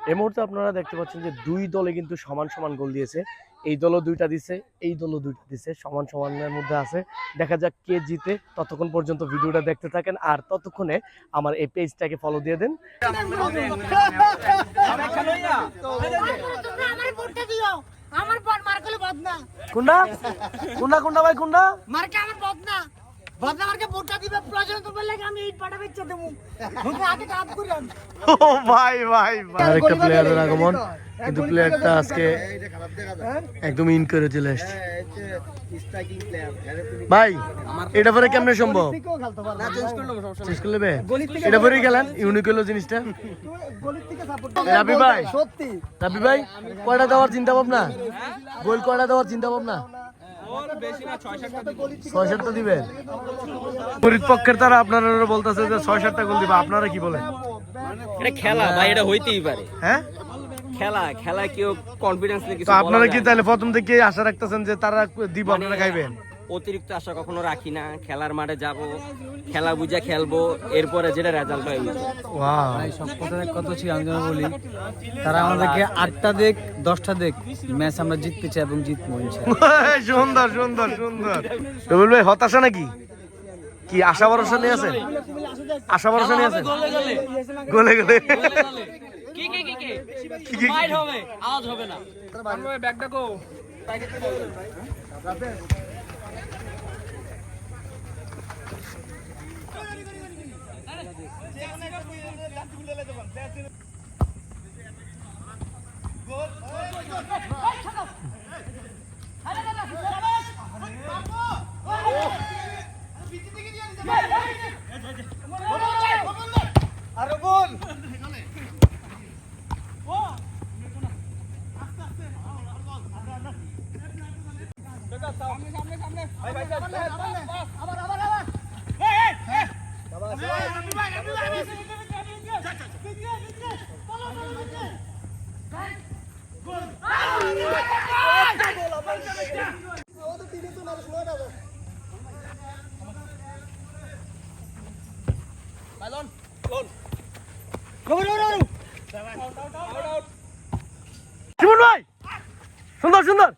এই মুহূর্তে আপনারা দেখতে পাচ্ছেন যে দুই দলে কিন্তু সমান সমান গোল দিয়েছে। এই দলও দুইটা দিছে, এই দলও দুইটা দিছে, সমান সমানের মধ্যে আছে। দেখা যাক কে জিতে। ততক্ষণ পর্যন্ত ভিডিওটা দেখতে থাকেন, আর ততক্ষণে আমার এই পেজটাকে ফলো দিয়ে দেন। কোনটা কোনটা কোনটা ভাই কোনটা মার্কে আমার বদনা বদনা মার্কে ভোটটা দিবে প্রয়োজন তো বললে আমি ইট পাটা বেচে দেবো মুখে হাতে কাজ করেন। ও ভাই ভাই আরেকটা প্লেয়ারের আগমন, কিন্তু প্লেয়ারটা আজকে একদম ইন করে চলে আসছে। ভাই এটা পরে কেমনে সম্ভব? চেঞ্জ করে নেবে? এটা পরেই গেলেন, ইউনিক হলো জিনিসটা। রাবি ভাই, রাবি ভাই কয়টা দেওয়ার চিন্তা ভাবনা? গোল কয়টা দেওয়ার চিন্তা ভাবনা? 6-7টা দিবে। ফরিদ পক্ষের তারা আপনারা বলতেছে যে 6-7টা গোল দিবে, আপনারা কি বলেন? এটা খেলা ভাই, এটা হইতেই পারে। হ্যাঁ খেলা খেলা কেউ কনফিডেন্স নিয়ে কিছু তো আপনারা কি তাহলে প্রথম থেকে আশা রাখতেছেন যে তারা দিব, আপনারা খাইবেন? অতিরিক্ত আশা কখনো রাখি না। খেলার মাঠে যাব, খেলা বুঝে খেলবো, এরপরে যেটা রেজাল্ট হয়। ওয়াও ভাই সব কথার এক কথা ছিল, আমি যেন বলি তারা আমাদেরকে 8টা দেখ 10টা দেখ, ম্যাচ আমরা জিততে চাই এবং জিতবো ইনশাআল্লাহ। সুন্দর সুন্দর সুন্দর। রবিউল ভাই হতাশা নাকি? কি আশা ভরসা নিয়ে আছেন? আশা ভরসা নিয়ে আছেন? গোলে গোলে কি কি কি কি ফাইট হবে, আওয়াজ হবে না। আমরা ব্যাগটা কো শিমুল ভাই সুন্দর সুন্দর।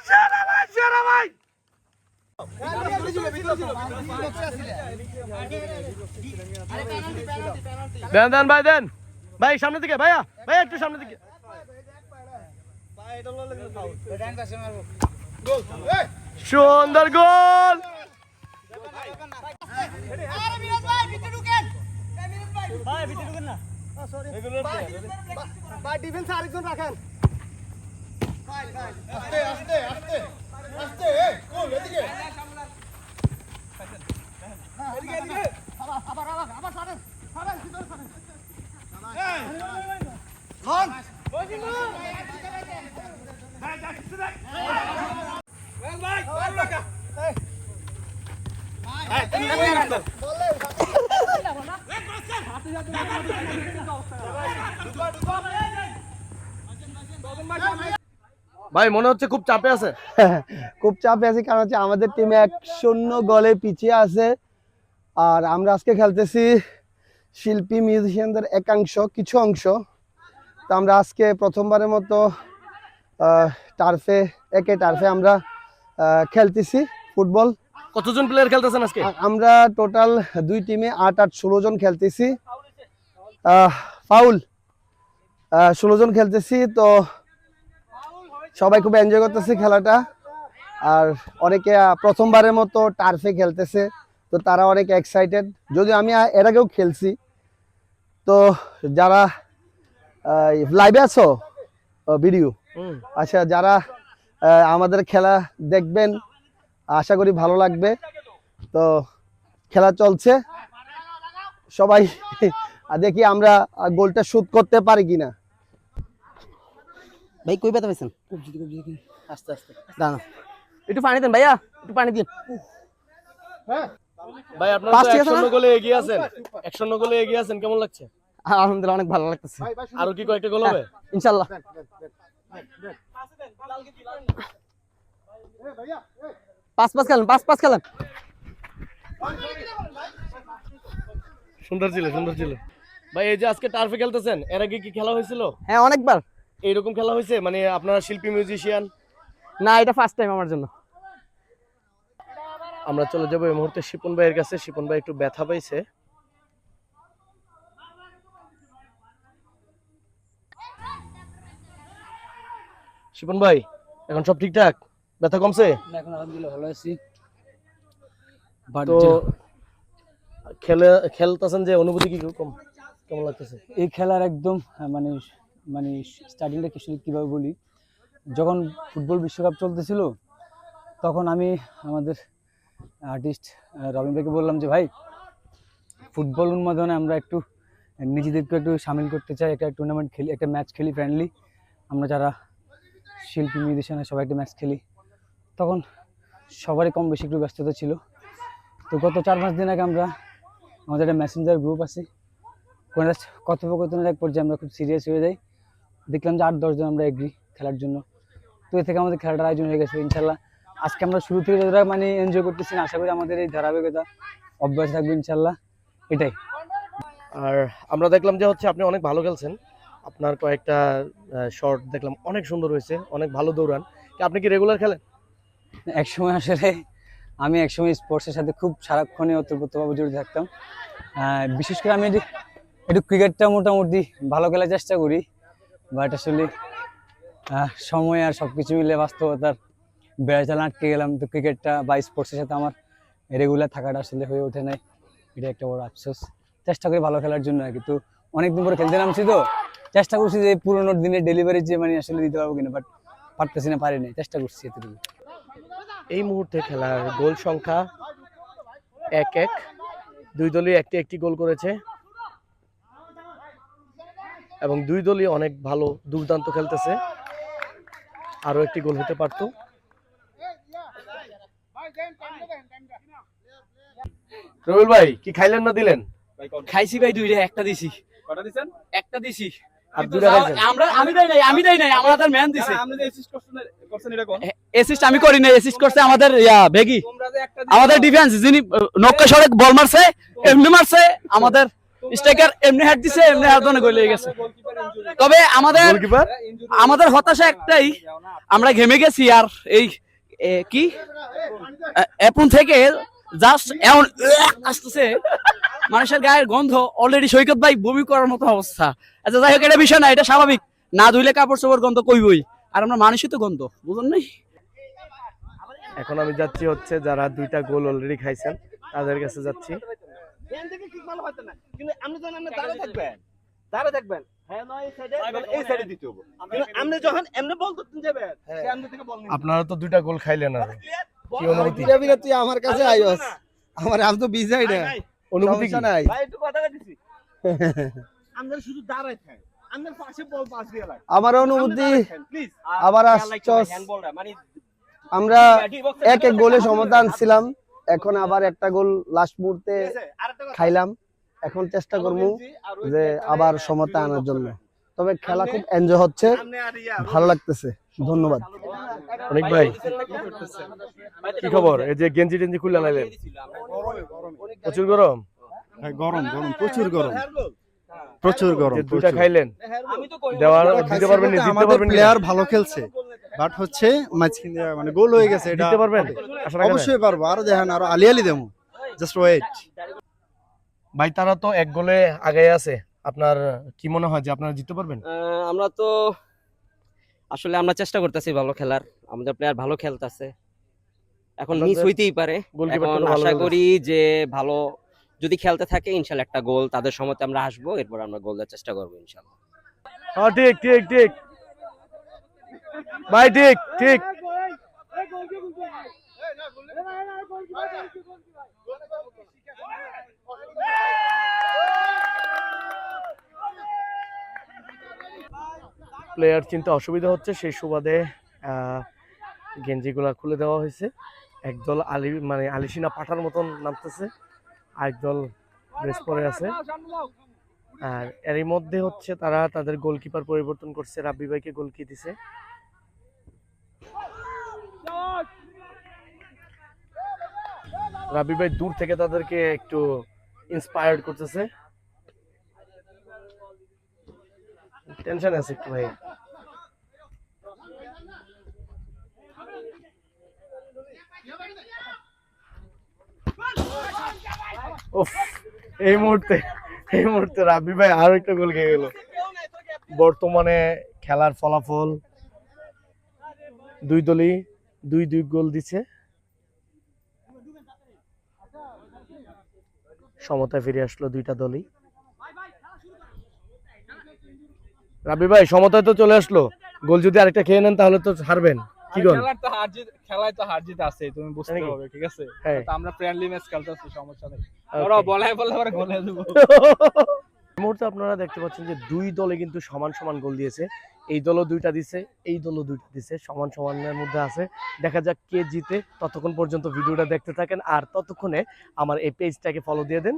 সেরা ভাই সেরা ভাই। দেন দেন ভাই দেন ভাই, সামনে দিকে ভাইয়া, ভাই একটু সামনে দিকে। সুন্দর গোল। ভাই মনে হচ্ছে খুব চাপে আছে। খুব চাপে আছে, কারণ হচ্ছে আমাদের টিমে 1-0 গোলে পিছিয়ে আছে। আর আমরা আজকে খেলতেছি শিল্পী মিউজিশিয়ানদের কিছু অংশ। তো আমরা আজকে প্রথমবারের মতো টার্ফে আমরা খেলতেছি ফুটবল। কতজন প্লেয়ার খেলতেছেন আজকে? আমরা টোটাল দুই টিমে 8-16 জন খেলতেছি। ফাউল 16 জন খেলতেছি। তো সবাই খুব এনজয় করতেছে খেলাটা, আর অনেকে প্রথমবারের মতো টার্ফে খেলতেছে, তো তারা অনেক এক্সাইটেড। যদিও আমি এর আগেও খেলছি। তো যারা লাইভে আছো ভিডিও, আচ্ছা যারা আমাদের খেলা দেখবেন আশা করি ভালো লাগবে। তো খেলা চলছে, সবাই দেখি আমরা গোলটা শুট করতে পারি কিনা। ভাই কই ব্যথা পাইছেন? আস্তে আস্তে দাঁড়ান, একটু পানি দেন ভাইয়া, একটু পানি দিন। ভাই আপনারা তো 1-0 গোলে এগিয়ে আছেন, 1-0 গোলে এগিয়ে আছেন, কেমন লাগছে? আলহামদুলিল্লাহ অনেক ভালো লাগতেছে। আরো কি কয়েকটা গোল হবে? ইনশাআল্লাহ। পাঁচ খেলেন। সুন্দর ছিল সুন্দর ছিল। ভাই এই যে আজকে টার্ফে খেলতেছেন, এর আগে কি খেলা হয়েছিল? হ্যাঁ অনেকবার। এইরকম খেলা হয়েছে? মানে আপনারা শিল্পী মিউজিশিয়ান? না, এটা ফার্স্ট টাইম আমার জন্য। আমরা চলে যাবো এই মুহূর্তে শিপন ভাইয়ের কাছে। শিপন ভাই একটু ব্যথা পাইছে। শিপন ভাই এখন সব ঠিকঠাক? ব্যথা কমছে? এখন আলহামদুলিল্লাহ ভালো আছি। তো খেলতেছেন যে অনুভূতি কি কেমন লাগতেছে? এই খেলার একদম মানে মানে স্টার্টিংটা কিভাবে বলি, যখন ফুটবল বিশ্বকাপ চলতেছিল তখন আমি আমাদের আর্টিস্ট রবিন ভাইকে বললাম যে ভাই, ফুটবল উন্মাদনে আমরা একটু নিজেদেরকে একটু সামিল করতে চাই, একটা টুর্নামেন্ট খেলি, একটা ম্যাচ খেলি ফ্রেন্ডলি, আমরা যারা শিল্পী মিউজিশিয়ান সবাই একটা ম্যাচ খেলি। তখন সবারই কম বেশি একটু ব্যস্ততা ছিল। তো গত 4-5 দিন আগে আমরা আমাদের একটা মেসেঞ্জার গ্রুপ আছে, ওখানে কথোপকথনের এক পর্যায়ে আমরা খুব সিরিয়াস হয়ে যাই। দেখলাম যে 8-10 জন আমরা এগ্রি খেলার জন্য। তো এ থেকে আমাদের খেলাটার আয়োজন হয়ে গেছে। ইনশাল্লাহ আজকে আমরা শুরু থেকে যতটা মানে এনজয় করতেছি, আশা করি আমাদের এই ধারাবাহিকতা অব্যাহত থাকবে ইনশাল্লাহ, এটাই। আর আমরা দেখলাম যে হচ্ছে আপনি অনেক ভালো খেলছেন, আপনার কয়েকটা শট দেখলাম অনেক সুন্দর হয়েছে, অনেক ভালো দৌড়ান। আপনি কি রেগুলার খেলেন? একসময় আসলে আমি একসময় স্পোর্টসের সাথে খুব সারাক্ষণই ওতপ্রোতভাবে জড়িত থাকতাম। বিশেষ করে আমি একটু ক্রিকেটটা মোটামুটি ভালো খেলার চেষ্টা করি, বাট আসলে সময় আর সব কিছু মিলে বাস্তবতার বেড়াচাল আটকে গেলাম। তো ক্রিকেটটা বা স্পোর্টসের সাথে আমার রেগুলার থাকাটা আসলে হয়ে ওঠে নাই, এটা একটা বড় আফসোস। চেষ্টা করি ভালো খেলার জন্য আর কি। তো অনেকদিন পরে খেলতে নামছি, তো চেষ্টা করছি যে পুরোনো দিনের ডেলিভারি যে মানে আসলে দিতে পারবো কিনা, বাট পারতেছি না, পারিনি, চেষ্টা করছি এতটুকু। এই মুহূর্তে খেলার গোল সংখ্যা 1-1, দুই দলই একটি গোল করেছে এবং দুই দলই অনেক ভালো দুর্দান্ত খেলতেছে। আরো একটি গোল হতে পারত। রবিউল ভাই কি খাইলেন না দিলেন? খাইছি ভাই, দুইটা, একটা দিছি। কটা দিছেন? একটা দিছি। আর দুইটা খাইছেন? আমি দেই নাই, আমাদের ম্যান দিছে। আপনি যে অ্যাসিস্ট করছেন এটা কোন? অ্যাসিস্ট আমি করি নাই, অ্যাসিস্ট করছে আমাদের বেগি, তোমরা যে একটা আমাদের ডিফেন্স, যিনি নক্কা সড়ক বল মারছে, এমনি মারছে, আমাদের স্ট্রাইকার এমনি হেড দিছে, এমনি হেড দনে গোল হয়ে গেছে। তবে গোলকিপার আমাদের হতাশা একটাই, আমরা ঘেমে গেছি। আর এই কি এখন থেকে জাস্ট এমন আসতেছে, মানুষের গায়ের গন্ধ, অলরেডি সৈকত ভাই বমি করার মতো অবস্থা। আচ্ছা যাই হোক, এটা বিষয় না, এটা স্বাভাবিক, না ধুইলে কাপড় চোপড় গন্ধ কইবই, আর আমরা মানুষই তো গন্ধ, বুঝুন নাই। এখন আমি যাচ্ছি হচ্ছে যারা দুইটা গোল অলরেডি খাইছেন তাদের কাছে যাচ্ছি। আপনারা তো দুইটা গোল খাইলেন, আর কি অনুভূতি? তুই আমার কাছে আইস, আমার আমি তো বিজাই না, অনুভূতি কি? নাই। আমার অনুভূতি, আবার আসছস, আমরা এক গোলে সমতা আনছিলাম, এখন আবার একটা গোল লাস্ট মুহূর্তে খাইলাম। এখন চেষ্টা করবো যে আবার সমতা আনার জন্য। তবে খেলা খুব এনজয় হচ্ছে, ভালো লাগতেছে। ধন্যবাদ। অনেক ভাই কি খবর? এই যে গেঞ্জি টেঞ্জি খুলে লাইলেন, প্রচুর গরম? গরম প্রচুর গরম, প্রচুর গরম। দুটা খাইলেন, দিতে পারবেন? আমাদের প্লেয়ার ভালো খেলছে, বাট হচ্ছে মানে গোল হয়ে গেছে, এটা দিতে পারবেন? অবশ্যই পারবো। আরো দেখেন, আরো আলিয়ালি দেবো, জাস্ট ওয়েট। ভাই তারা তো এক গোলে আগে আছে, আপনার কি মনে হয় যে আপনারা জিততে পারবেন? আমরা তো আসলে আমরা চেষ্টা করতেছি ভালো খেলার, আমাদের প্লেয়ার ভালো খেলতেছে, এখন মিস হইতেই পারে। এখন আশা করি যে ভালো যদি খেলতে থাকে ইনশাআল্লাহ একটা গোল তাদের সময়তে আমরা আসবো, এরপর আমরা গোল দেওয়ার চেষ্টা করবো ইনশাআল্লাহ। হ্যাঁ ঠিক ঠিক ঠিক ভাই, ঠিক ঠিক। প্লেয়ার চিন্তা অসুবিধা হচ্ছে, সেই সুবাদে গেঞ্জিগুলা খুলে দেওয়া হয়েছে। একদল আলিশিনা পাঠার মতন নামতেছে, আরেকদল ড্রেস পরে আছে। আর এরই মধ্যে হচ্ছে তারা তাদের গোলকিপার পরিবর্তন করছে, রাব্বি ভাইকে গোলকি দিছে। রাব্বি ভাই দূর থেকে তাদেরকে একটু ইন্সপায়ার্ড করতেছে। টেনশন আছে একটু ভাই। উফ, এই মুহূর্তে রাব্বি ভাই আরো একটা গোল খেয়ে গেল। বর্তমানে খেলার ফলাফল দুই দলই দুই গোল দিচ্ছে, সমতায় ফিরে আসলো দুইটা দলই। রাব্বি ভাই সমতায় তো চলে আসলো, গোল যদি আরেকটা খেয়ে নেন তাহলে তো হারবেন। কি গোল? খেলায় তো হার জিত আছে, তুমি বুঝতে হবে, ঠিক আছে? হ্যাঁ। তো আমরা ফ্রেন্ডলি ম্যাচ খেলতেছি, সমস্যা নেই। ওরা বলায় আবার গোলে দেব। এই মুহূর্তে আপনারা দেখতে পাচ্ছেন যে দুই দলে কিন্তু সমান সমান গোল দিয়েছে। এই দলও দুইটা দিছে, এই দলও দুইটা দিছে, সমান সমানের মধ্যে আছে। দেখা যাক কে জিতে। ততক্ষণ পর্যন্ত ভিডিওটা দেখতে থাকেন, আর ততক্ষণে আমার এই পেজটাকে ফলো দিয়ে দেন।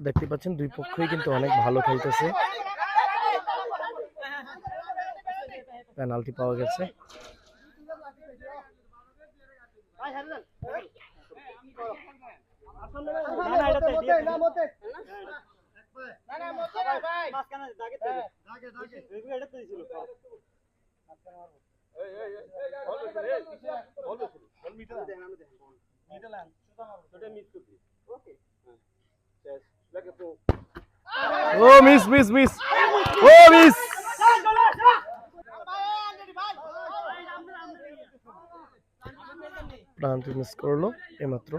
দেখতে পাচ্ছেন দুই পক্ষই কিন্তু অনেক ভালো খেলতেছে। পেনাল্টি পাওয়া গেছে। ও মিস ও মিস। প্রান্তি মিস করলো এইমাত্র।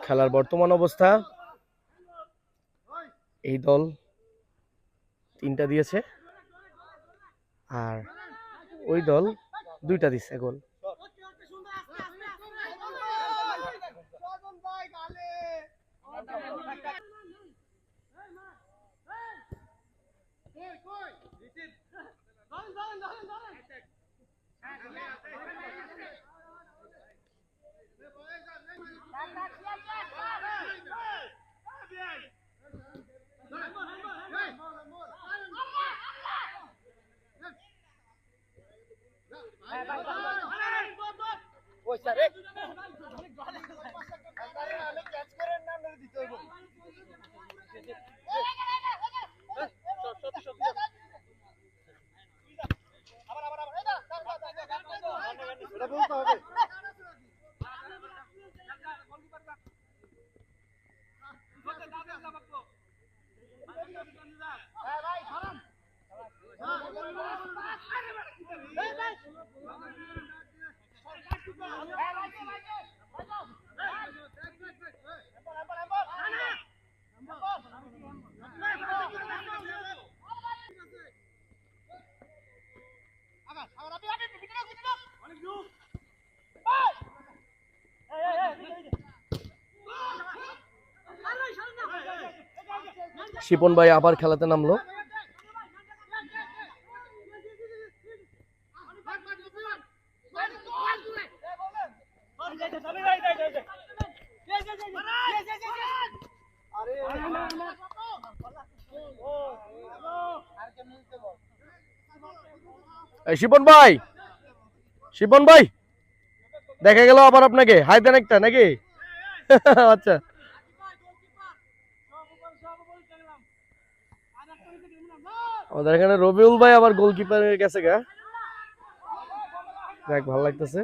খেলার বর্তমান অবস্থা, এই দল 3টা দিয়েছে আর ওই দল 2টা দিচ্ছে গোল। শিপন ভাই আবার খেলাতে নামলো। শিপন ভাই, শিপন ভাই দেখা গেল আবার আপনাকে হাই দেন একটা নাকি? আচ্ছা আমাদের এখানে রবিউল ভাই আবার গোলকিপারের কাছে গা, দেখ ভালো লাগতেছে।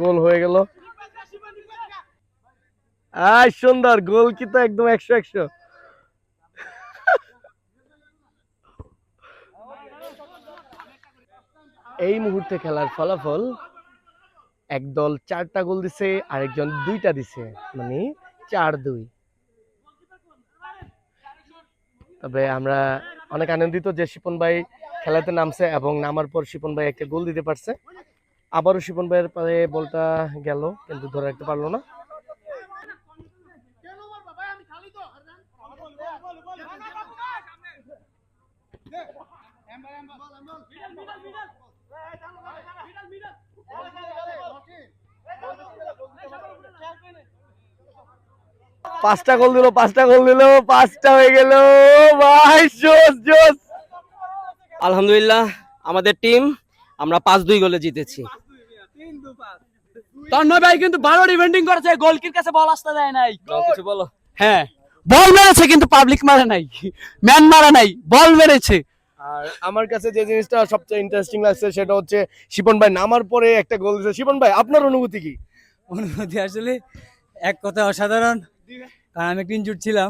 গোল হয়ে গেল। সুন্দর গোল, কি তো একদম 100-100। এই মুহূর্তে খেলার ফলাফল একদল 4টা গোল দিছে, আরেকজন 2টা দিছে, মানে 4-2। তবে আমরা অনেক আনন্দিত যে শিপন ভাই খেলাতে নামছে এবং নামার পর শিপন ভাই একটা গোল দিতে পারছে। আবারও শিপন ভাইয়ের পায়ে বলটা গেল, কিন্তু ধরে রাখতে পারলো না। পাঁচটা গোল দিল, 5টা হয়ে গেল ভাই, জোস জোস। আলহামদুলিল্লাহ আমাদের টিম আমরা 5-2 গোলে জিতেছি। তন্ময় ভাই কিন্তু ভালো ডিফেন্ডিং করেছে, গোলকির কাছে বল আসতে দেয় নাই। কিছু বলো। হ্যাঁ বল মেরেছে কিন্তু পাবলিক মারে নাই, ম্যান মারা নাই, বল মেরেছে। আর আমার কাছে যে জিনিসটা সবচেয়ে ইন্টারেস্টিং লাগছে সেটা হচ্ছে শিপন ভাই নামার পরে একটা গোল দিয়েছে। শিপন ভাই আপনার অনুভূতি কি? অনুভূতি আসলে এক কথায় অসাধারণ, কারণ আমি একটা ইনজুর্ড ছিলাম,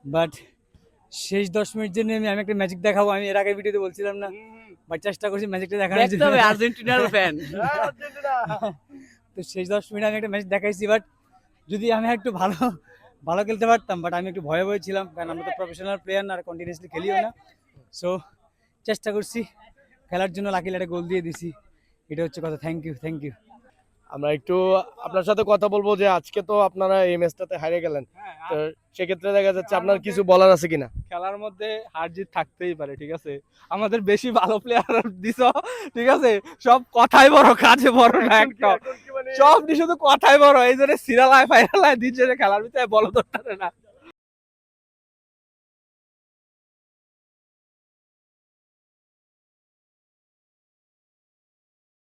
বাট শেষ 10 মিনিট জন্য আমি একটা ম্যাজিক দেখাবো। আমি এর আগে ভিডিওতে বলছিলাম না, বাট চেষ্টা করছি ম্যাজিকটা দেখানোর দেখতে হবে, আর্জেন্টিনার ফ্যান। তো শেষ 10 মিনিট আমি একটা ম্যাচ দেখাইছি, বাট যদি আমি একটু ভালো ভালো খেলতে পারতাম, বাট আমি একটু ভয়ে ভয়ে ছিলাম, কারণ আমরা তো প্রফেশনাল প্লেয়ার না, আর কন্টিনিউয়াসলি খেলিও না। সো চেষ্টা করছি খেলার জন্য, লাকিলি একটা গোল দিয়ে দিছি, এটা হচ্ছে কথা। Thank you. আমরা একটু আপনার সাথে কথা বলবো যে আজকে তো আপনারা এই ম্যাচটাতে হারে গেলেন, তো সেক্ষেত্রে দেখা যাচ্ছে আপনার কিছু বলার আছে কিনা? খেলার মধ্যে হার জিত থাকতেই পারে, ঠিক আছে। আমাদের বেশি ভালো প্লেয়ার দিছ, ঠিক আছে। সব কথাই বড়, কাজে বড় না একটা। সব শুধু কথাই বড়, এই জন্য সিরালায় ফাইনালায় দিচ্ছে, খেলার ভিতরে বলো ধরতে না।